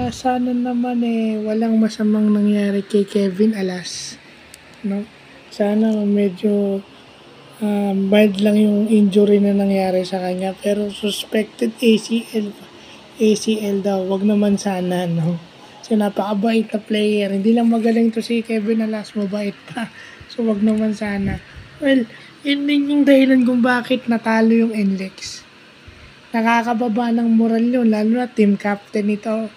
Sana naman walang masamang nangyari kay Kevin Alas, no? Sana medyo mild lang yung injury na nangyari sa kanya, pero suspected ACL daw, wag naman sana, no? So napakabait na player, hindi lang magaling to si Kevin Alas, mabait pa. So wag naman sana. Well, yun din yung dahilan kung bakit natalo yung NLEX. Nakakababa ng moral yun, lalo na team captain ito.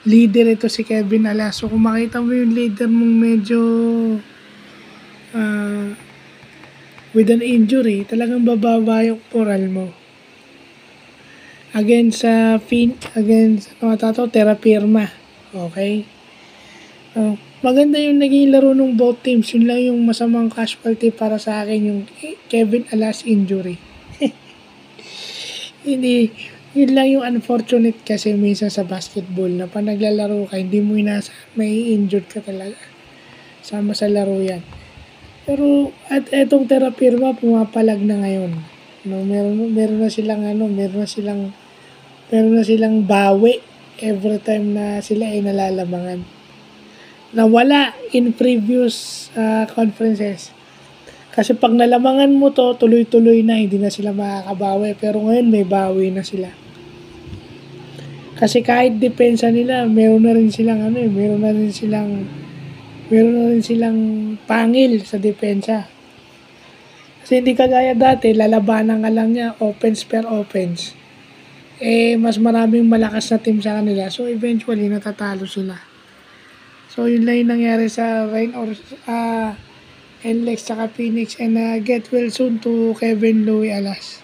Leader ito si Kevin Alas. So kung makita mo yung leader mong medyo with an injury, talagang bababa yung moral mo. Against Terra Firma. Okay? Maganda yung naging laro ng both teams. Yun lang yung masamang casualty para sa akin, yung Kevin Alas injury. Hindi, yun lang yung unfortunate kasi minsan sa basketball na pag naglalaro ka, hindi mo may injured ka talaga. Sama sa laro yan. Pero at etong Terra Firma pumapalag na ngayon. No, meron na silang bawi every time na sila ay nalalamangan. Nawala in previous conferences. Kasi pag nalamangan mo to, tuloy-tuloy na, hindi na sila makakabawi. Pero ngayon may bawi na sila. Kasi kahit depensa nila, meron na rin silang pangil sa depensa. Kasi hindi kagaya dati, lalabanan ka lang niya, offense per offense. Mas maraming malakas na team sa kanila. So, eventually, natatalo sila. So, yun lang yung nangyari sa NLEX saka Phoenix. And get well soon to Kevin Louie Alas.